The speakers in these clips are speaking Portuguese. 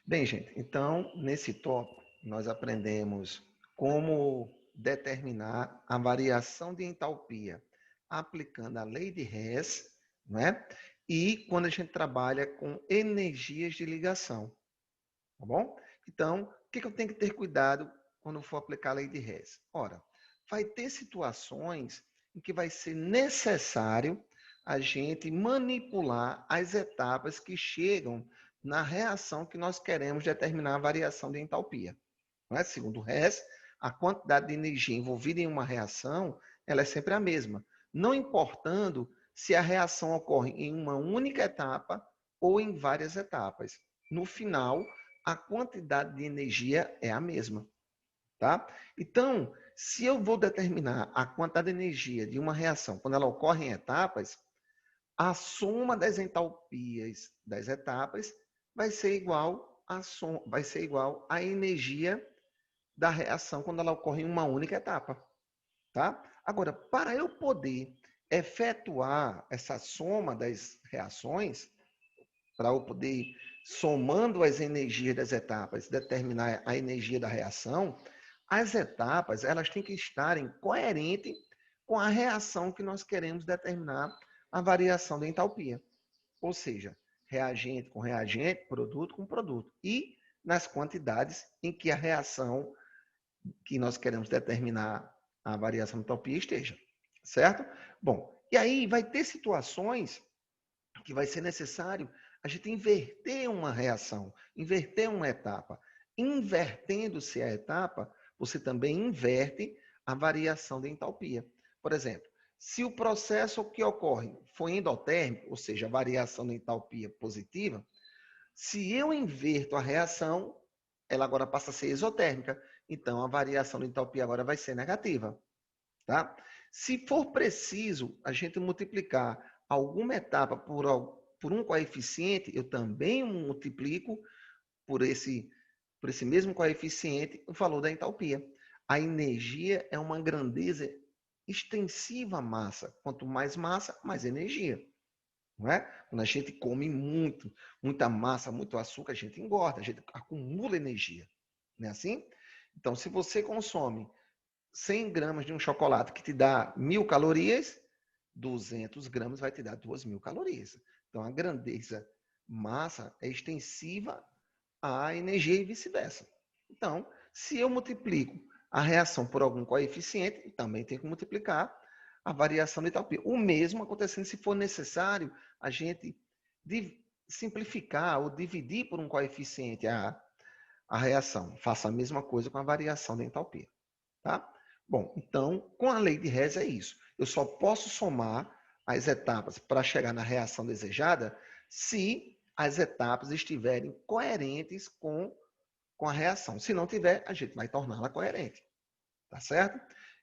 Bem, gente, então, nesse tópico, nós aprendemos como determinar a variação de entalpia aplicando a lei de Hess, né? E quando a gente trabalha com energias de ligação, tá bom? Então, o que eu tenho que ter cuidado quando for aplicar a lei de Hess? Ora, vai ter situações em que vai ser necessário a gente manipular as etapas que chegam na reação que nós queremos determinar a variação de entalpia. Não é? Segundo Hess, a quantidade de energia envolvida em uma reação ela é sempre a mesma, não importando se a reação ocorre em uma única etapa ou em várias etapas. No final, a quantidade de energia é a mesma. Tá? Então, se eu vou determinar a quantidade de energia de uma reação quando ela ocorre em etapas, a soma das entalpias das etapas vai ser igual vai ser igual à energia da reação quando ela ocorre em uma única etapa. Tá? Agora, para eu poder efetuar essa soma das reações, para eu poder, somando as energias das etapas, determinar a energia da reação, as etapas elas têm que estarem coerentes com a reação que nós queremos determinar a variação da entalpia. Ou seja, reagente com reagente, produto com produto. E nas quantidades em que a reação que nós queremos determinar a variação da entalpia esteja. Certo? Bom, e aí vai ter situações que vai ser necessário a gente inverter uma reação, inverter uma etapa. Invertendo-se a etapa, você também inverte a variação da entalpia. Por exemplo, se o processo que ocorre foi endotérmico, ou seja, a variação da entalpia positiva, se eu inverto a reação, ela agora passa a ser exotérmica. Então, a variação da entalpia agora vai ser negativa. Tá? Se for preciso a gente multiplicar alguma etapa por um coeficiente, eu também multiplico por esse mesmo coeficiente o valor da entalpia. A energia é uma grandeza extensiva à massa. Quanto mais massa, mais energia. Não é? Quando a gente come muita massa, muito açúcar, a gente engorda, a gente acumula energia. Não é assim? Então, se você consome 100 gramas de um chocolate que te dá 1.000 calorias, 200 gramas vai te dar 2.000 calorias. Então, a grandeza massa é extensiva à energia e vice-versa. Então, se eu multiplico a reação por algum coeficiente, também tenho que multiplicar a variação de entalpia. O mesmo acontecendo se for necessário a gente simplificar ou dividir por um coeficiente a reação. Faça a mesma coisa com a variação da entalpia. Tá? Bom, então, com a lei de Hess é isso. Eu só posso somar as etapas para chegar na reação desejada se as etapas estiverem coerentes com a reação. Se não tiver, a gente vai torná-la coerente. Tá certo?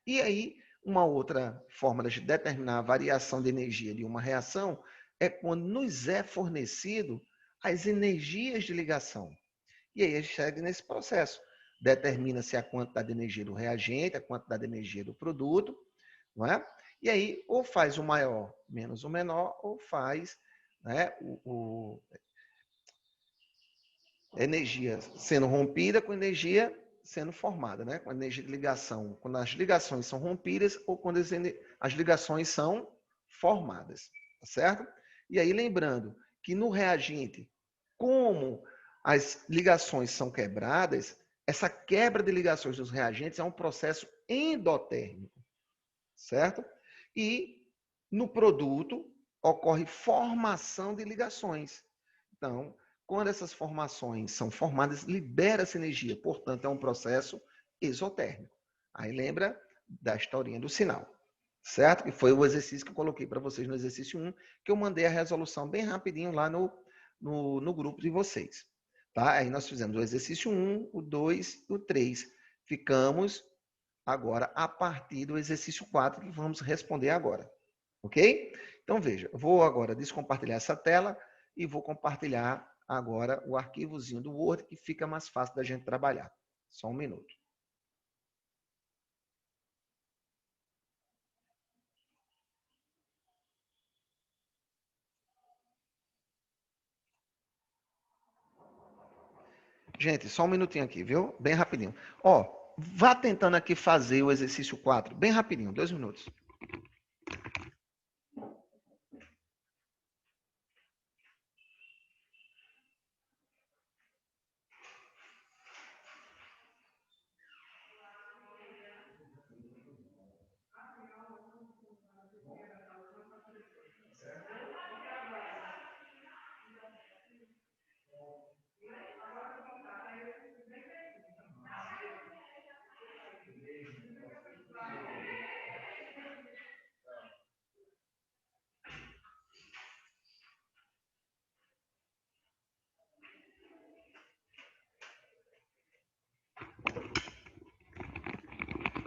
E aí, uma outra forma de determinar a variação de energia de uma reação é quando nos é fornecido as energias de ligação. E aí a gente chega nesse processo. Determina-se a quantidade de energia do reagente, a quantidade de energia do produto, não é? E aí, ou faz o maior menos o menor, ou faz, né, energia sendo rompida com energia sendo formada, né? Com energia de ligação. Quando as ligações são rompidas ou quando as ligações são formadas, tá certo? E aí, lembrando que no reagente, como as ligações são quebradas, essa quebra de ligações dos reagentes é um processo endotérmico, certo? E no produto ocorre formação de ligações. Então, quando essas formações são formadas, libera-se energia, portanto, é um processo exotérmico. Aí lembra da historinha do sinal, certo? Que foi o exercício que eu coloquei para vocês no exercício 1, que eu mandei a resolução bem rapidinho lá no grupo de vocês. Tá? Aí nós fizemos o exercício 1, o 2 e o 3. Ficamos agora a partir do exercício 4, que vamos responder agora. Ok? Então, veja, eu vou agora descompartilhar essa tela e vou compartilhar agora o arquivozinho do Word, que fica mais fácil da gente trabalhar. Só um minuto. Gente, só um minutinho aqui, viu? Bem rapidinho. Ó, vá tentando aqui fazer o exercício 4, bem rapidinho, 2 minutos.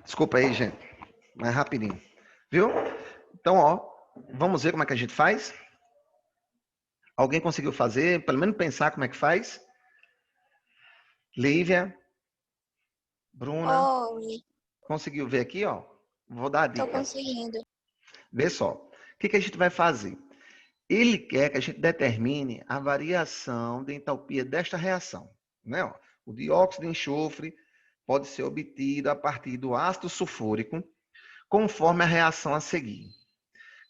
Desculpa aí, gente. Mais rapidinho. Viu? Então, ó, vamos ver como é que a gente faz? Alguém conseguiu fazer? Pelo menos pensar como é que faz? Lívia, Bruna, Oi, conseguiu ver aqui, ó? Vou dar a tô dica. conseguindo. Vê só. O que a gente vai fazer? Ele quer que a gente determine a variação de entalpia desta reação. Né? Ó, o dióxido de enxofre pode ser obtido a partir do ácido sulfúrico, conforme a reação a seguir.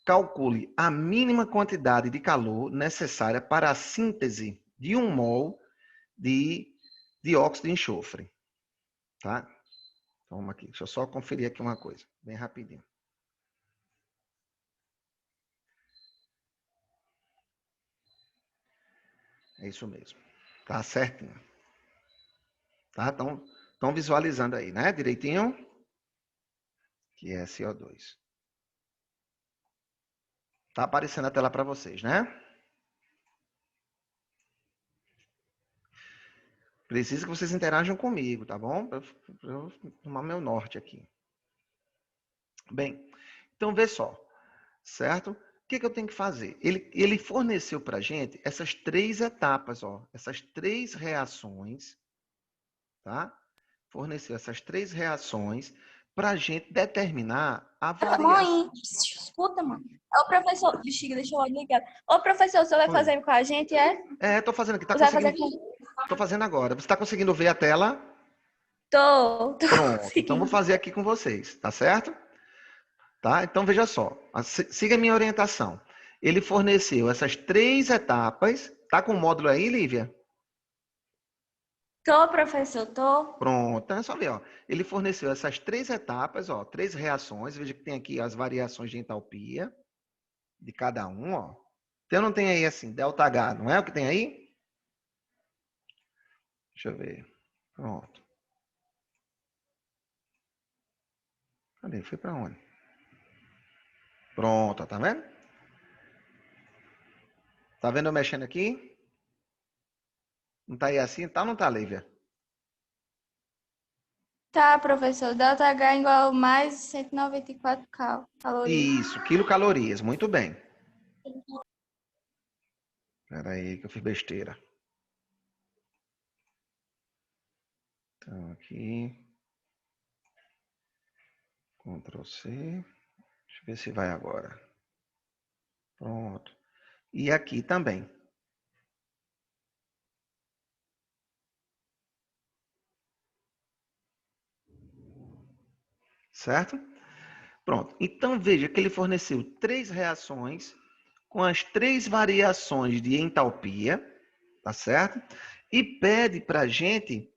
Calcule a mínima quantidade de calor necessária para a síntese de 1 mol de dióxido de enxofre. Tá? Então, vamos aqui. Deixa eu só conferir aqui uma coisa, bem rapidinho. É isso mesmo. Tá certinho. Tá? Então, estão visualizando aí, né? Direitinho? Que é CO2. Tá aparecendo a tela para vocês, né? Preciso que vocês interajam comigo, tá bom? Para eu tomar meu norte aqui. Bem, então vê só, certo? O que eu tenho que fazer? Ele forneceu para a gente essas 3 etapas, ó, essas 3 reações, tá? Forneceu essas 3 reações para a gente determinar a variação. Mãe, escuta, mãe. Ô, professor, bexiga, deixa eu ligar. Ô, professor, você vai Oi. fazer com a gente, é? Tô fazendo aqui, tá Você vai fazer conseguindo? com... Tô fazendo agora. Você está conseguindo ver a tela? Tô Pronto. Então vou conseguindo. fazer aqui com vocês, tá certo? Tá? Então veja só, siga a minha orientação. Ele forneceu essas 3 etapas. Tá com o módulo aí, Lívia? Tô, professor, tô. Pronto, então é só ver, ó. Ele forneceu essas 3 etapas, ó, 3 reações. Veja que tem aqui as variações de entalpia de cada um, ó. Então não tem aí assim, delta H, não é o que tem aí? Deixa eu ver. Pronto. Cadê? Foi para onde? Pronto, tá vendo? Tá vendo eu mexendo aqui? Não tá aí assim? Tá ou não tá, Lívia? Tá, professor. Delta H igual mais 194 calorias. Isso, quilocalorias. Muito bem. Espera aí que eu fiz besteira. Então, aqui. Ctrl C. Deixa eu ver se vai agora. Pronto. E aqui também. Certo? Pronto. Então, veja que ele forneceu 3 reações com as 3 variações de entalpia, tá certo? E pede para a gente,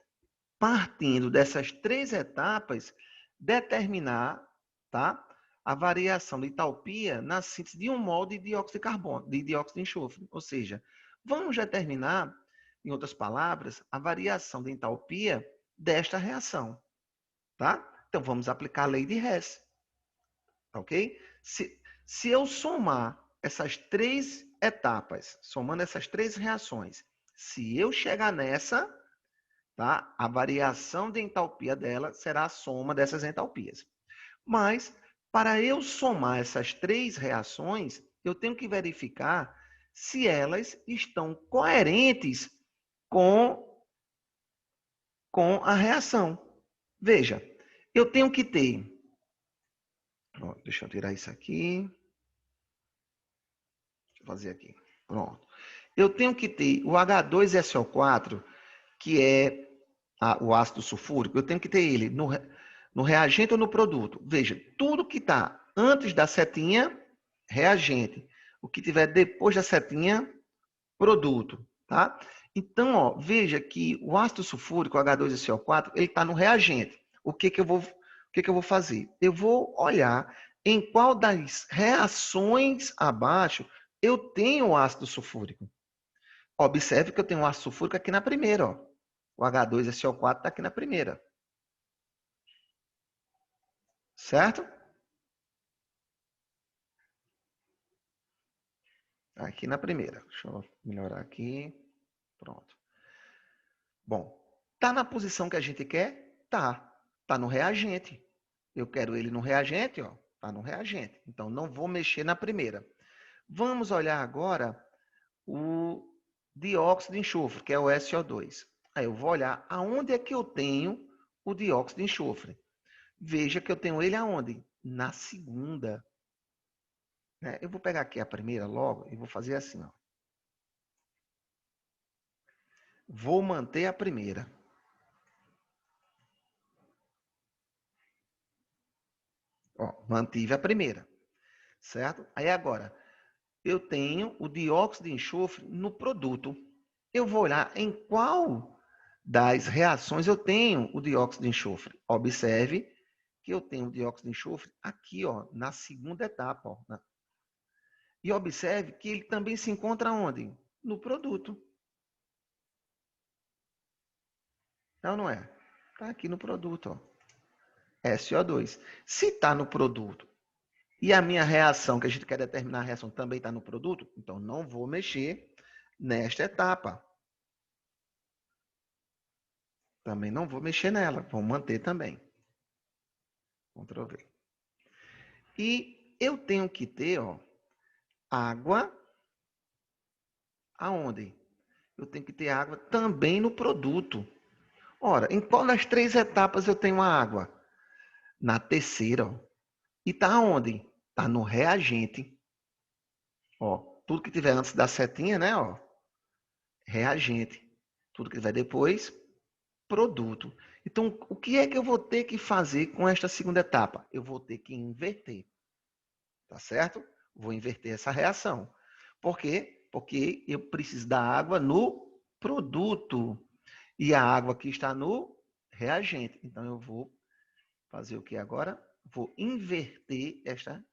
partindo dessas 3 etapas, determinar, tá? A variação de entalpia na síntese de 1 mol de dióxido de carbono, de dióxido de enxofre. Ou seja, vamos determinar, em outras palavras, a variação de entalpia desta reação, tá? Então vamos aplicar a lei de Hess, ok? Se eu somar essas 3 etapas, somando essas 3 reações, se eu chegar nessa, tá? A variação de entalpia dela será a soma dessas entalpias. Mas, para eu somar essas 3 reações, eu tenho que verificar se elas estão coerentes com, com a reação. Veja, eu tenho que ter... Deixa eu tirar isso aqui. Deixa eu fazer aqui. Pronto. Eu tenho que ter o H2SO4, que é o ácido sulfúrico, eu tenho que ter ele no reagente ou no produto. Veja, tudo que está antes da setinha, reagente. O que tiver depois da setinha, produto, tá? Então, ó, veja que o ácido sulfúrico, H2SO4, ele está no reagente. O que que eu vou fazer? Eu vou olhar em qual das reações abaixo eu tenho o ácido sulfúrico. Observe que eu tenho o ácido sulfúrico aqui na primeira, ó. O H2SO4 está aqui na primeira. Certo? Aqui na primeira. Deixa eu melhorar aqui. Pronto. Bom, tá na posição que a gente quer? Tá. Tá no reagente. Eu quero ele no reagente, ó. Tá no reagente. Então, não vou mexer na primeira. Vamos olhar agora o dióxido de enxofre, que é o SO2. Aí eu vou olhar aonde é que eu tenho o dióxido de enxofre. Veja que eu tenho ele aonde? Na segunda. Né? Eu vou pegar aqui a primeira logo e vou fazer assim, ó. Vou manter a primeira. Ó, mantive a primeira, certo? Aí agora, eu tenho o dióxido de enxofre no produto. Eu vou olhar em qual das reações eu tenho o dióxido de enxofre. Observe que eu tenho o dióxido de enxofre aqui, ó, na segunda etapa. Ó, E observe que ele também se encontra onde? No produto. Não, não é? Está aqui no produto, ó. SO2. Se está no produto e a minha reação, que a gente quer determinar a reação, também está no produto, então não vou mexer nesta etapa. Também não vou mexer nela, vou manter também. Ctrl V. E eu tenho que ter, ó, água aonde? Eu tenho que ter água também no produto. Ora, em qual das três etapas eu tenho a água? Na terceira, ó. E está onde? Está no reagente. Ó, tudo que tiver antes da setinha, né, ó, reagente. Tudo que tiver depois, produto. Então, o que é que eu vou ter que fazer com esta segunda etapa? Eu vou ter que inverter. Tá certo? Vou inverter essa reação. Por quê? Porque eu preciso da água no produto. E a água que está no reagente. Então, eu vou fazer o que agora? Vou inverter esta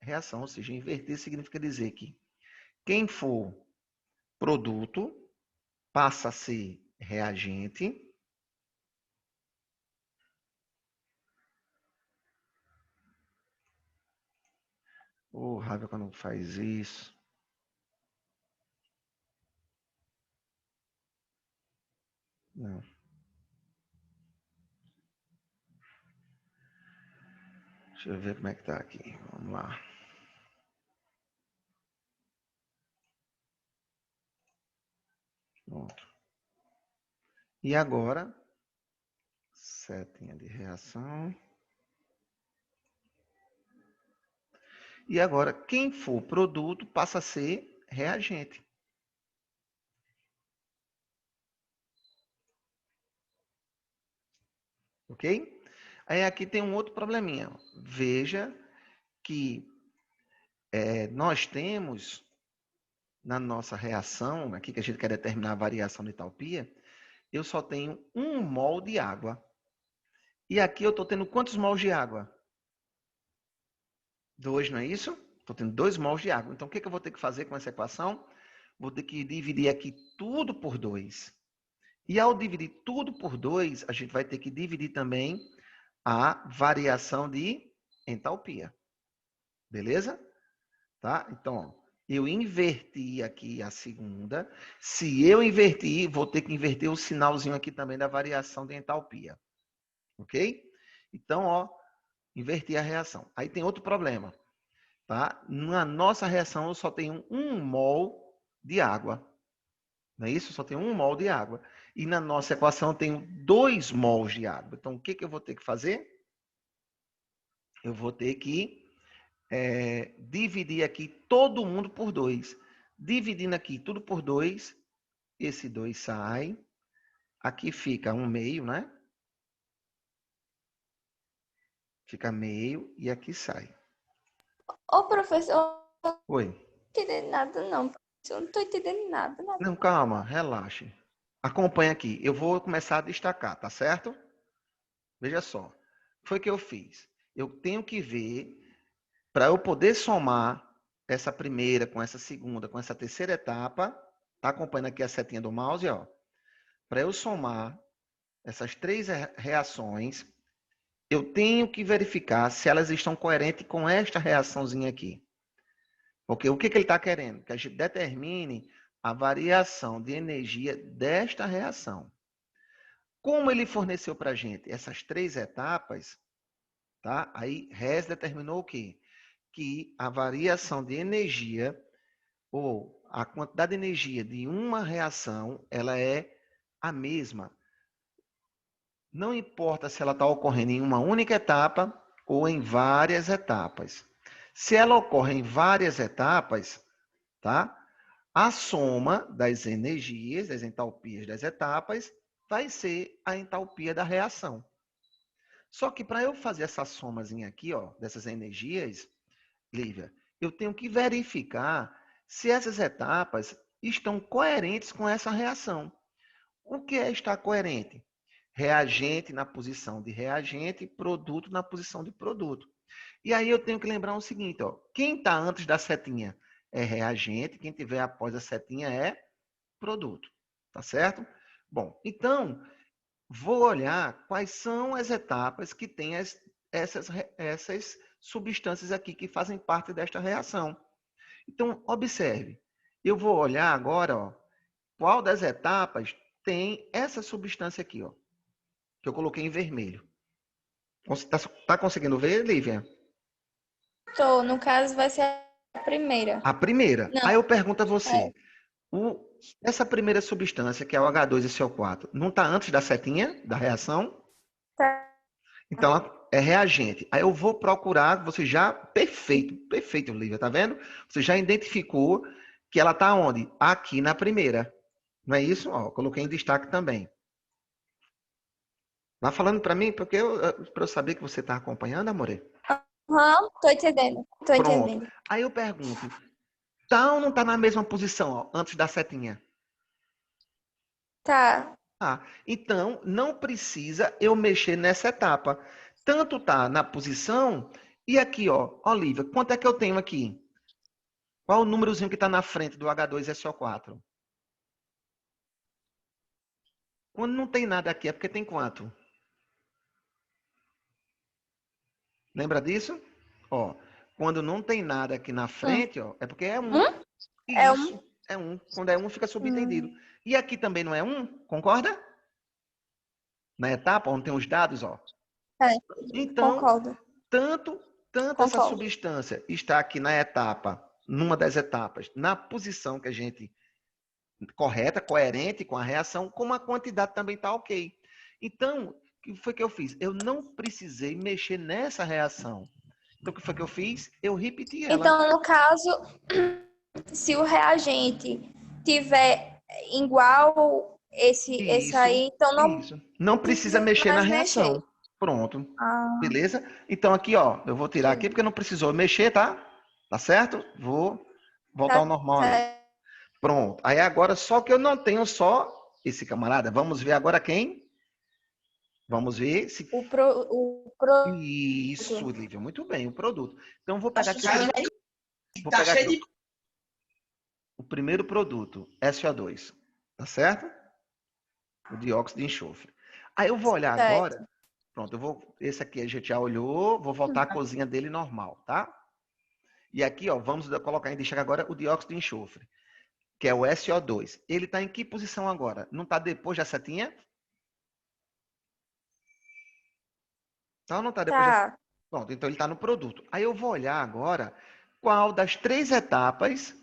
reação. Ou seja, inverter significa dizer que quem for produto passa a ser reagente. Ô, raiva quando faz isso. Não. Deixa eu ver como é que tá aqui. Vamos lá. Pronto. E agora, setinha de reação. E agora, quem for produto passa a ser reagente. Ok? Aí aqui tem um outro probleminha. Veja que nós temos na nossa reação, aqui que a gente quer determinar a variação de entalpia, eu só tenho 1 mol de água. E aqui eu estou tendo quantos mols de água? 2, não é isso? Estou tendo 2 mols de água. Então, o que eu vou ter que fazer com essa equação? Vou ter que dividir aqui tudo por 2. E ao dividir tudo por 2, a gente vai ter que dividir também a variação de entalpia. Beleza? Tá? Então, eu inverti aqui a segunda. Se eu invertir, vou ter que inverter o sinalzinho aqui também da variação de entalpia. Ok? Então, ó, inverti a reação. Aí tem outro problema. Tá? Na nossa reação, eu só tenho 1 mol de água. Não é isso? Eu só tenho 1 mol de água. E na nossa equação, eu tenho 2 mols de água. Então, o que eu vou ter que fazer? Eu vou ter que dividir aqui todo mundo por 2. Dividindo aqui tudo por 2, esse 2 sai. Aqui fica um meio, né? Fica meio e aqui sai. Ô, professor, eu não Oi. tô entendendo nada, não. Eu não tô entendendo nada, nada. Não, calma, relaxe. Acompanha aqui. Eu vou começar a destacar, tá certo? Veja só. Foi o que eu fiz. Eu tenho que ver, para eu poder somar essa primeira com essa segunda, com essa terceira etapa, tá acompanhando aqui a setinha do mouse, ó. Para eu somar essas três reações, eu tenho que verificar se elas estão coerentes com esta reaçãozinha aqui. Porque o que ele está querendo? Que a gente determine a variação de energia desta reação. Como ele forneceu para a gente essas três etapas, tá? Aí Hess determinou o quê? Que a variação de energia ou a quantidade de energia de uma reação, ela é a mesma. Não importa se ela está ocorrendo em uma única etapa ou em várias etapas. Se ela ocorre em várias etapas, tá? A soma das energias, das entalpias das etapas, vai ser a entalpia da reação. Só que para eu fazer essa somazinha aqui, ó, dessas energias, Lívia, eu tenho que verificar se essas etapas estão coerentes com essa reação. O que é estar coerente? Reagente na posição de reagente, produto na posição de produto. E aí eu tenho que lembrar o seguinte, ó, quem está antes da setinha é reagente, quem tiver após a setinha é produto, tá certo? Bom, então, vou olhar quais são as etapas que têm essas substâncias aqui que fazem parte desta reação. Então, observe, eu vou olhar agora, ó, qual das etapas tem essa substância aqui, ó, que eu coloquei em vermelho. Tá conseguindo ver, Lívia? Tô, no caso, vai ser a primeira. A primeira. Não, Aí eu pergunto a é. você, essa primeira substância, que é o H2 e CO4, não está antes da setinha, da reação? Tá. Então, é reagente. Aí eu vou procurar, você já, perfeito, perfeito, Lívia, tá vendo? Você já identificou que ela está onde? Aqui na primeira. Não é isso? Ó, coloquei em destaque também. Vai falando para mim, porque para eu saber que você está acompanhando, amore. Aham, tô entendendo. Tô Pronto. entendendo. Aí eu pergunto, tá ou não tá na mesma posição, ó, antes da setinha? Tá. Ah, então não precisa eu mexer nessa etapa. Tanto tá na posição e aqui, ó, Olivia, quanto é que eu tenho aqui? Qual o númerozinho que está na frente do H2SO4? Quando não tem nada aqui, é porque tem quanto? Lembra disso? Ó, quando não tem nada aqui na Hum. frente, ó, é porque é um. É um. Isso, é um. Quando é um, fica subentendido. Hum, E aqui também não é um? Concorda? Na etapa onde tem os dados, ó. é, Então, concordo. tanto, tanto essa Concordo. substância está aqui na etapa, numa das etapas, na posição que a gente correta, coerente com a reação, como a quantidade também está ok. Então, o que foi que eu fiz? Eu não precisei mexer nessa reação. Então, o que foi que eu fiz? Eu repeti ela. Então, no caso, se o reagente tiver igual esse Isso, aí, então não isso. Não precisa precisa mexer na mais mexer. reação. Pronto. Ah, Beleza? Então, aqui, ó, eu vou tirar aqui entendi. porque não precisou mexer, tá? Tá certo? Vou voltar ao Tá normal ali. certo. Pronto. Aí agora, só que eu não tenho só esse camarada. Vamos ver agora quem? Vamos ver se. O produto. Isso, Lívia, muito bem, o produto. Então, eu vou pegar aqui, Tá, vou pegar aqui o primeiro produto, SO2. Tá certo? O dióxido de enxofre. Aí eu vou olhar agora. certo. Pronto, esse aqui a gente já olhou, vou voltar à cozinha dele normal, tá? E aqui, ó, vamos colocar em destaque agora o dióxido de enxofre, que é o SO2. Ele está em que posição agora? Não está depois da setinha? Tá ou não está depois da. Tá. Pronto, então ele está no produto. Aí eu vou olhar agora qual das três etapas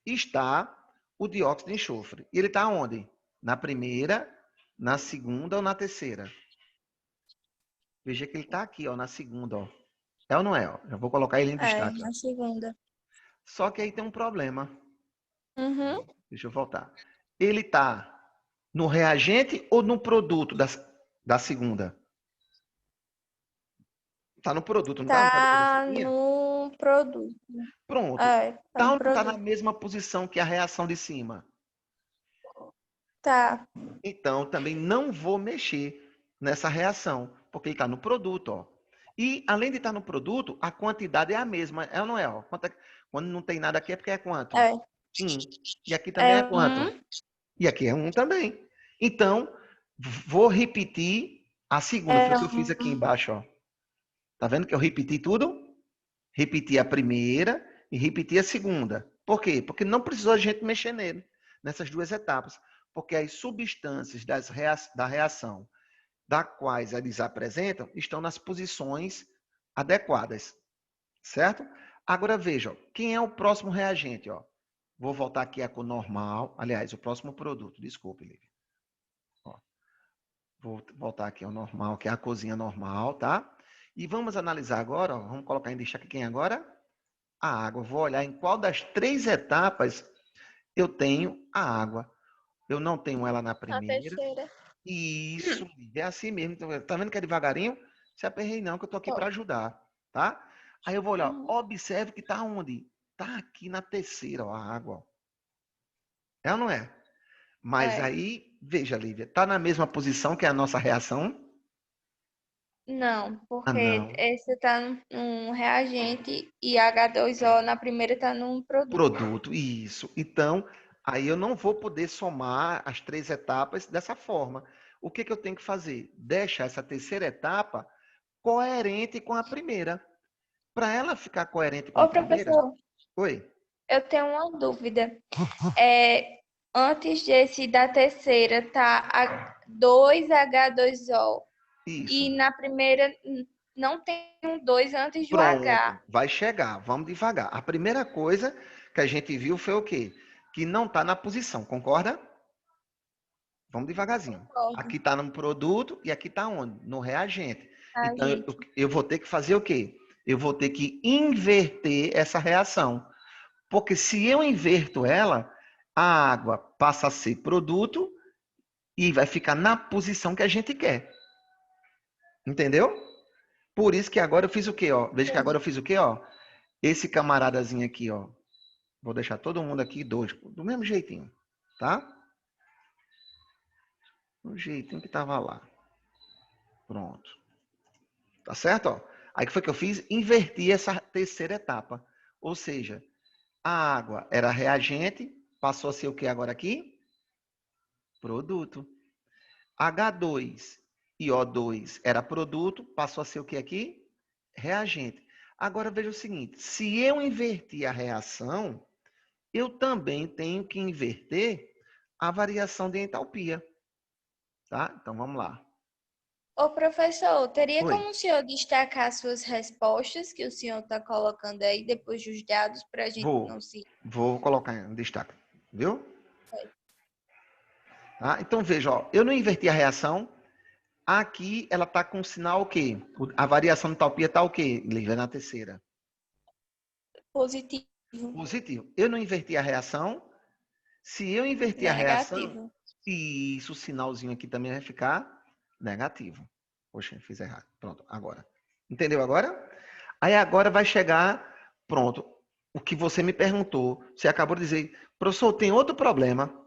está o dióxido de enxofre. E ele está onde? Na primeira, na segunda ou na terceira? Veja que ele está aqui, ó, na segunda, ó. É ou não é? Ó? Já vou colocar ele em É, destaque. Ó. na segunda. Só que aí tem um problema. Uhum. Deixa eu voltar. Ele está No reagente ou no produto da segunda? Tá no produto, não tá? Não tá depois da Tá seguinha? no produto. Pronto. É, tá Tá no ou não tá na produto. mesma posição que a reação de cima? Tá. Então, também não vou mexer nessa reação, porque ele está no produto, ó. E, além de estar no produto, a quantidade é a mesma, é ou não é? Ó? Quando não tem nada aqui é porque é quanto? É. 1. E aqui também É é quanto? um. E aqui é 1 também. Então, vou repetir a segunda. Foi É o que eu fiz aqui um. embaixo, ó. Tá vendo que eu repeti tudo? Repeti a primeira e repeti a segunda. Por quê? Porque não precisou a gente mexer nele, nessas duas etapas. Porque as substâncias da reação, da quais eles apresentam, estão nas posições adequadas, certo? Agora veja, ó, quem é o próximo reagente? Ó? Vou voltar aqui a cor normal. Aliás, o próximo produto, desculpe, Lívia. Ó, vou voltar aqui ao normal, que é a corzinha normal, tá? E vamos analisar agora, ó, vamos colocar em destaque quem agora? A água. Vou olhar em qual das três etapas eu tenho a água. Eu não tenho ela na A primeira. terceira. Isso, é assim mesmo. Tá vendo que é devagarinho? Se aperrei não, que eu tô aqui para Tô. ajudar, tá? Aí eu vou olhar, Uhum. observe que tá onde? Tá aqui na terceira, ó, a água. Ó. É ou não é? Mas É. aí, veja, Lívia, tá na mesma posição que a nossa reação? Não, Ah, porque não. esse tá num reagente e H2O na primeira tá num produto. Produto, isso. Então, aí eu não vou poder somar as três etapas dessa forma. O que, que eu tenho que fazer? Deixar essa terceira etapa coerente com a primeira. Para ela ficar coerente com a Ô, primeira. professor, Oi. eu tenho uma dúvida. É, antes desse da terceira tá a 2H2O Isso. e na primeira não tem um 2 antes do Pronto. H. Vai chegar. Vamos devagar. A primeira coisa que a gente viu foi o quê? Que não está na posição, concorda? Vamos devagarzinho. Concordo. Aqui está no produto e aqui está onde? No reagente. A Então, gente. eu vou ter que fazer o quê? Eu vou ter que inverter essa reação. Porque se eu inverto ela, a água passa a ser produto e vai ficar na posição que a gente quer. Entendeu? Por isso que agora eu fiz o quê, ó? Veja que agora eu fiz o quê, ó? Esse camaradazinho aqui, ó. Vou deixar todo mundo aqui dois, do mesmo jeitinho, tá? Do jeitinho que tava lá. Pronto. Tá certo, ó? Aí o que foi que eu fiz? Inverti essa terceira etapa. Ou seja, a água era reagente, passou a ser o que agora aqui? Produto. H2 e O2 era produto, passou a ser o que aqui? Reagente. Agora veja o seguinte: se eu invertir a reação, eu também tenho que inverter a variação de entalpia. Tá? Então vamos lá. Ô, professor, teria Oi. como o senhor destacar suas respostas que o senhor está colocando aí depois dos dados para a gente Vou. não se. Vou colocar em destaque. Viu? Tá? Então veja, ó, eu não inverti a reação. Aqui ela está com sinal o quê? A variação de entalpia está o quê? Lívia, na terceira. Positivo, Positivo. Eu não inverti a reação. Se eu inverter a reação, negativo. isso, o sinalzinho aqui também vai ficar negativo. Poxa, fiz errado. Pronto, agora. Entendeu agora? Aí agora vai chegar, pronto, o que você me perguntou. Você acabou de dizer, professor, tem outro problema.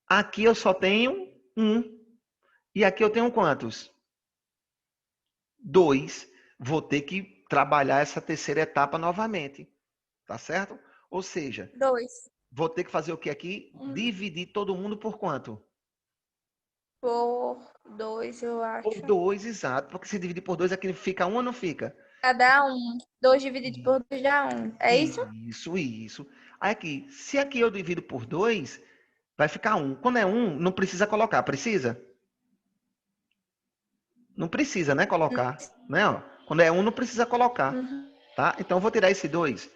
Aqui eu só tenho um. E aqui eu tenho quantos? Dois. Vou ter que trabalhar essa terceira etapa novamente. Tá certo? Ou seja, Dois. vou ter que fazer o que aqui? Dividir todo mundo por quanto? Por dois, eu Por acho. dois, exato. Porque se dividir por dois, aqui fica um ou não fica? Cada um. Dois dividido por dois dá um. É isso? Isso, isso. Aí aqui, se aqui eu divido por dois, vai ficar um. Quando é um, não precisa colocar, precisa? Não precisa, né, colocar. Né, ó? Quando é um, não precisa colocar. Uhum. Tá? Então, eu vou tirar esse dois,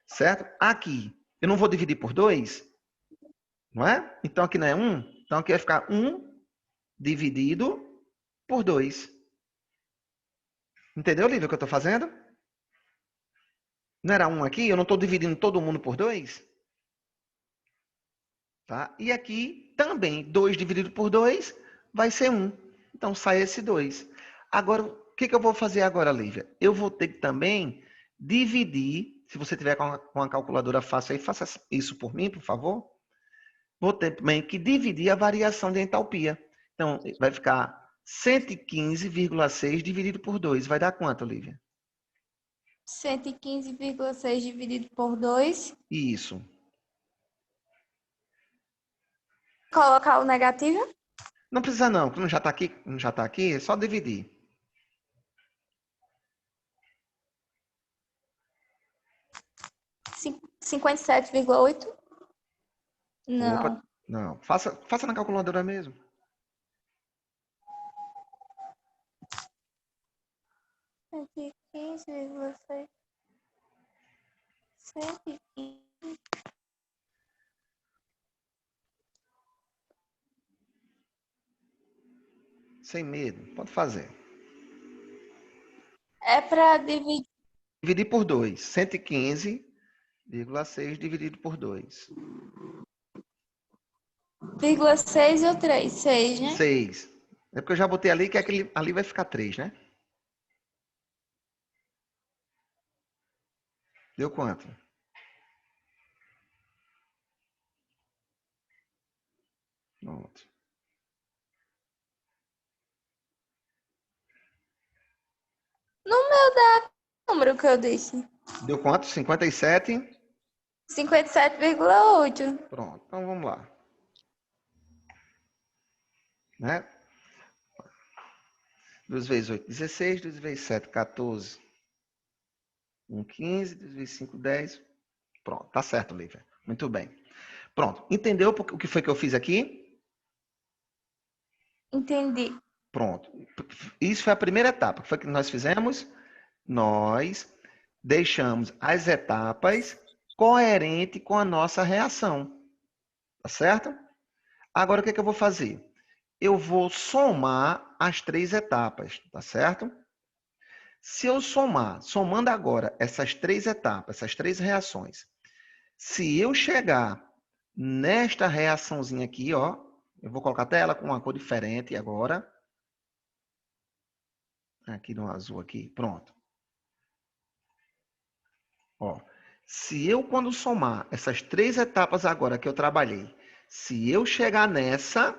certo? Aqui, eu não vou dividir por dois, não é? Então, aqui não é um. Então, aqui vai ficar um dividido por dois. Entendeu, Lívia, o que eu estou fazendo? Não era um aqui? Eu não estou dividindo todo mundo por dois? Tá? E aqui também, 2 dividido por 2 vai ser 1. Então, sai esse 2. Agora, o que eu vou fazer agora, Lívia? Eu vou ter que também dividir, se você tiver com a calculadora fácil aí, faça isso por mim, por favor. Vou ter também que dividir a variação de entalpia. Então, vai ficar 115,6 dividido por 2. Vai dar quanto, Lívia? 115,6 dividido por 2. Isso. Colocar o negativo. Não precisa não, que não já está aqui, é só dividir. 57,8. Opa, Não. não. Faça na calculadora mesmo. 115,6. 115. Sem medo, pode fazer. É para dividir. Dividir por 2. 115,6 dividido por 2. 6 ou 3? 6, né? 6. É porque eu já botei ali que aquele, ali vai ficar 3, né? Deu quanto? Pronto. No meu dá número que eu disse. Deu quanto? 57? 57,8. Pronto. Então vamos lá. Né? 2 vezes 8, 16. 2 vezes 7, 14. 1, 15. 2 vezes 5, 10. Pronto. Tá certo, Lívia. Muito bem. Pronto. Entendeu o que foi que eu fiz aqui? Entendi. Pronto. Isso foi a primeira etapa. O que foi que nós fizemos? Nós deixamos as etapas coerentes com a nossa reação. Tá certo? Agora, o que eu vou fazer? Eu vou somar as 3 etapas. Tá certo? Se eu somando agora essas 3 etapas, essas 3 reações, se eu chegar nesta reaçãozinha aqui, ó, eu vou colocar até ela com uma cor diferente agora. Aqui no azul aqui, pronto. Ó, se eu, quando somar essas 3 etapas agora que eu trabalhei, se eu chegar nessa,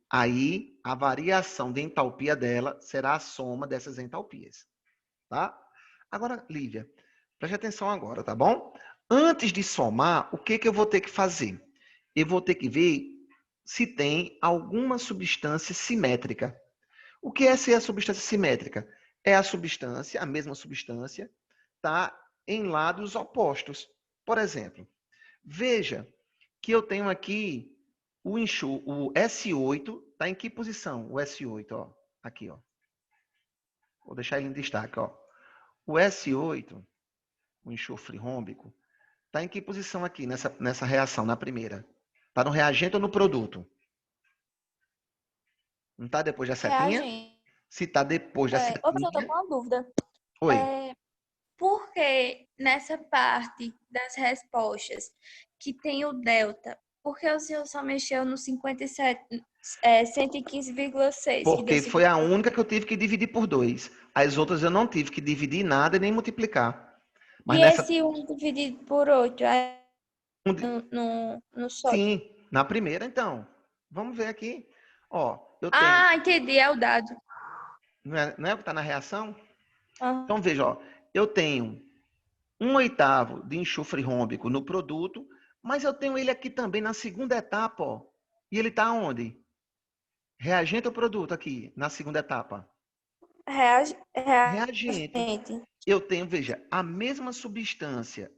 aí a variação de entalpia dela será a soma dessas entalpias. Tá? Agora, Lívia, preste atenção agora, tá bom? Antes de somar, o que eu vou ter que fazer? Eu vou ter que ver se tem alguma substância simétrica. O que é ser a substância simétrica? É a substância, a mesma substância, tá em lados opostos. Por exemplo, veja que eu tenho aqui o S8, está em que posição? O S8, ó, aqui, ó. Vou deixar ele em destaque, ó. O S8, o enxofre rômbico, está em que posição aqui nessa reação, na primeira? Está no reagente ou no produto? Não está depois da setinha? Reagente. Se está depois da Ô, professor, eu tô setinha... com uma dúvida. Oi. Por que nessa parte das respostas que tem o delta, por que o senhor só mexeu no 57, 115,6, que deu Porque foi a 50? única que eu tive que dividir por 2. As outras eu não tive que dividir nada e nem multiplicar. E Mas nessa... esse 1 dividido por 8 no sódio? Sim, na primeira, então. Vamos ver aqui. Ó, eu tenho... Ah, entendi, é o dado. Não é o que está na reação? Ah, Então, veja, ó, eu tenho 1/8 de enxofre rômbico no produto, mas eu tenho ele aqui também na segunda etapa, ó. E ele está onde? Reagente ou produto aqui, na segunda etapa? Reagente. reagente. Eu tenho, veja, a mesma substância,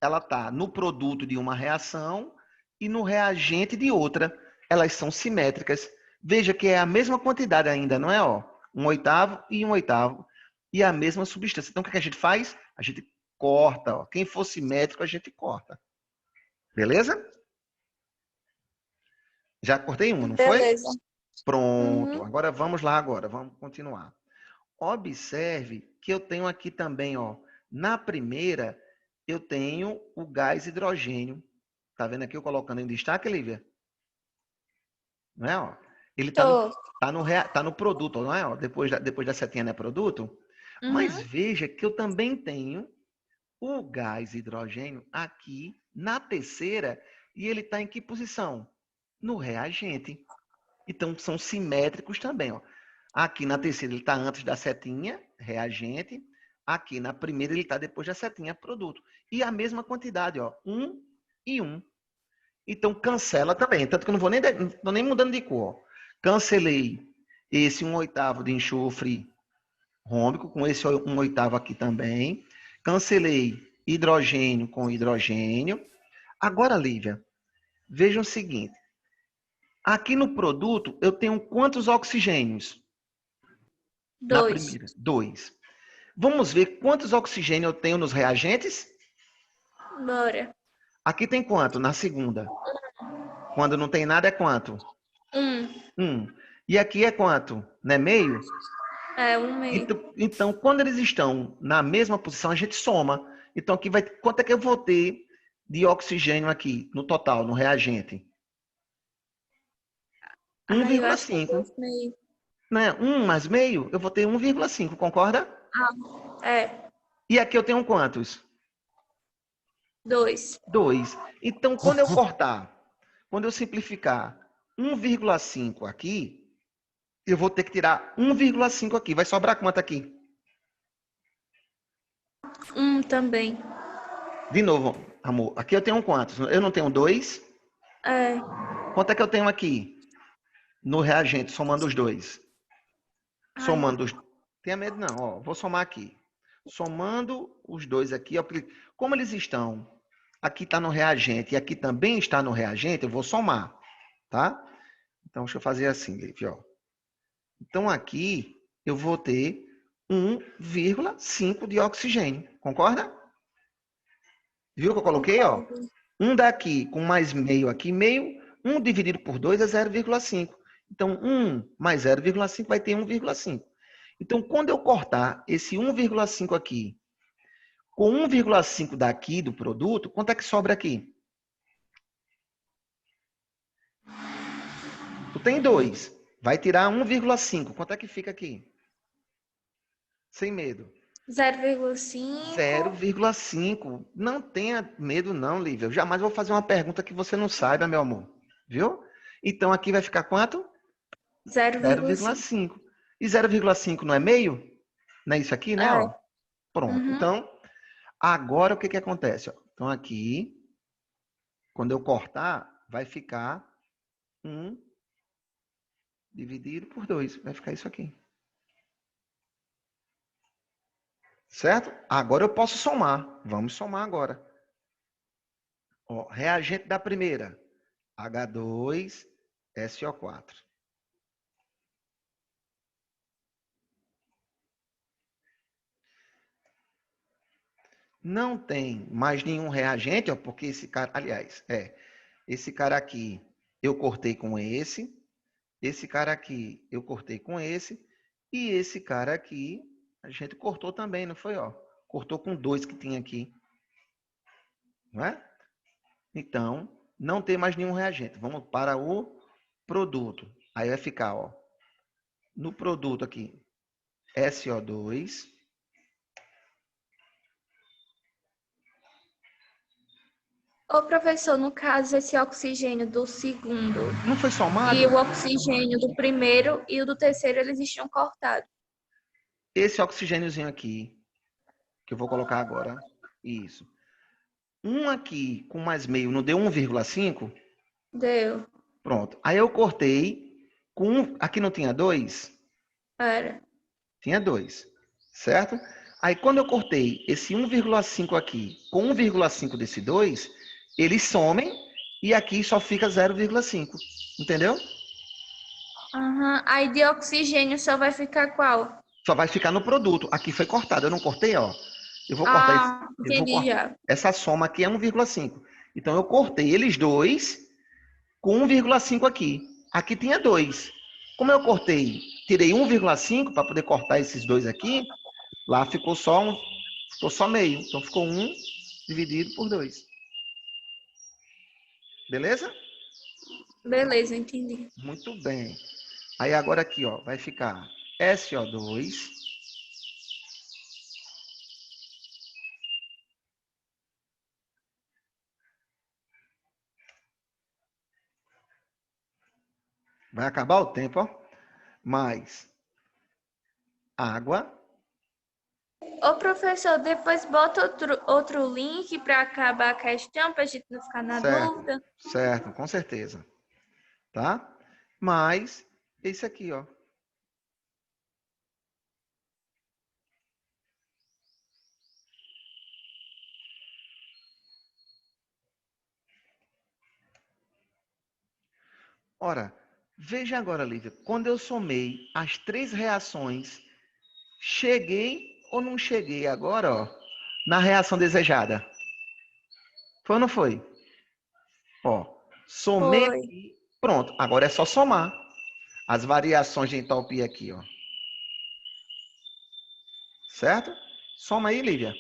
ela está no produto de uma reação e no reagente de outra. Elas são simétricas. Veja que é a mesma quantidade ainda, não é? Ó, 1/8 e 1/8. E a mesma substância. Então, o que a gente faz? A gente corta. Ó. Quem for simétrico, a gente corta. Beleza? Já cortei uma, não foi? Beleza. Pronto. Uhum. Agora vamos lá agora. Vamos continuar. Observe que eu tenho aqui também, ó, na primeira, eu tenho o gás hidrogênio, Tá vendo aqui eu colocando em destaque, Lívia? Não é, ó? Ele Tô. tá no produto, não é? Ó? Depois da setinha, né? Produto. Mas Uhum. veja que eu também tenho o gás hidrogênio aqui na terceira e ele está em que posição? No reagente. Então, são simétricos também, ó. Aqui na terceira ele está antes da setinha, reagente. Aqui na primeira ele está depois da setinha, produto. E a mesma quantidade, ó, 1 e 1. Então, cancela também. Tanto que eu não tô nem mudando de cor. Ó. Cancelei esse 1/8 de enxofre rômbico, com esse 1/8 aqui também. Cancelei hidrogênio com hidrogênio. Agora, Lívia, veja o seguinte. Aqui no produto, eu tenho quantos oxigênios? Na 2. primeira, 2. Vamos ver quantos oxigênios eu tenho nos reagentes? Bora. Aqui tem quanto? Na segunda. Quando não tem nada, é quanto? 1. 1. E aqui é quanto? Não é meio? É, 1,5. Então, quando eles estão na mesma posição, a gente soma. Então, aqui vai. Quanto é que eu vou ter de oxigênio aqui, no total, no reagente? Ah, eu acho que é 1,5. 2,5. Né? 1 mais meio, eu vou ter 1,5, concorda? Ah, é. E aqui eu tenho quantos? 2. 2. Então, quando eu cortar, quando eu simplificar 1,5 aqui, eu vou ter que tirar 1,5 aqui. Vai sobrar quanto aqui? 1 também. De novo, amor. Aqui eu tenho quantos? Eu não tenho 2. É. Quanto é que eu tenho aqui? No reagente, somando os dois. Ai. Somando os... Tenha medo não, ó. Vou somar aqui. Somando os dois aqui, ó, como eles estão, aqui está no reagente e aqui também está no reagente, eu vou somar, tá? Então, deixa eu fazer assim, Lívia, ó. Então, aqui eu vou ter 1,5 de oxigênio, concorda? Viu que eu coloquei, ó? Concordo. Um daqui com mais meio aqui, meio, 1 dividido por 2 é 0,5. Então, 1 mais 0,5 vai ter 1,5. Então, quando eu cortar esse 1,5 aqui com 1,5 daqui do produto, quanto é que sobra aqui? Tu tem 2. Vai tirar 1,5. Quanto é que fica aqui? Sem medo. 0,5. 0,5. Não tenha medo não, Lívia. Eu jamais vou fazer uma pergunta que você não saiba, meu amor. Viu? Então, aqui vai ficar quanto? 0,5. 0,5. E 0,5 não é meio? Não é isso aqui, né? É. Ó. Pronto. Uhum. Então, agora o que acontece? Ó? Então, aqui, quando eu cortar, vai ficar 1 dividido por 2. Vai ficar isso aqui. Certo? Agora eu posso somar. Vamos somar agora. Ó, reagente da primeira. H2SO4. Não tem mais nenhum reagente, ó, porque esse cara, aliás, esse cara aqui eu cortei com esse cara aqui eu cortei com e esse cara aqui a gente cortou também, não foi, ó? Cortou com 2 que tinha aqui, não é? Então, não tem mais nenhum reagente. Vamos para o produto. Aí vai ficar, ó, no produto aqui, SO2. Ô, professor, no caso, esse oxigênio do segundo Não foi e somado? o oxigênio do primeiro e o do terceiro, eles estão cortados. Esse oxigêniozinho aqui, que eu vou colocar agora, isso. Um aqui com mais meio não deu 1,5? Deu. Pronto. Aí eu cortei com aqui não tinha 2? Era. Tinha 2, certo? Aí quando eu cortei esse 1,5 aqui com 1,5 desse 2, eles somem e aqui só fica 0,5. Entendeu? Aham. Aí de oxigênio só vai ficar qual? Só vai ficar no produto. Aqui foi cortado, eu não cortei, ó. Eu vou cortar esse, Ah, eu vou entendi cortar. já. Essa soma aqui é 1,5. Então eu cortei eles dois com 1,5 aqui. Aqui tinha 2. Como eu cortei, tirei 1,5 para poder cortar esses dois aqui, lá ficou só meio. Então ficou 1 dividido por 2. Beleza? Beleza, entendi. Muito bem. Aí agora aqui, ó, vai ficar SO2. Vai acabar o tempo, ó. Mais água. Ô, professor, depois bota outro link para acabar a questão, para a gente não ficar na Certo, dúvida. certo, com certeza. Tá? Mais esse aqui, ó. Ora, veja agora, Lívia, quando eu somei as 3 reações, cheguei ou não cheguei agora, ó, na reação desejada? Foi ou não foi? Ó, somei Foi. aqui, pronto. Agora é só somar as variações de entalpia aqui, ó. Certo? Soma aí, Lívia.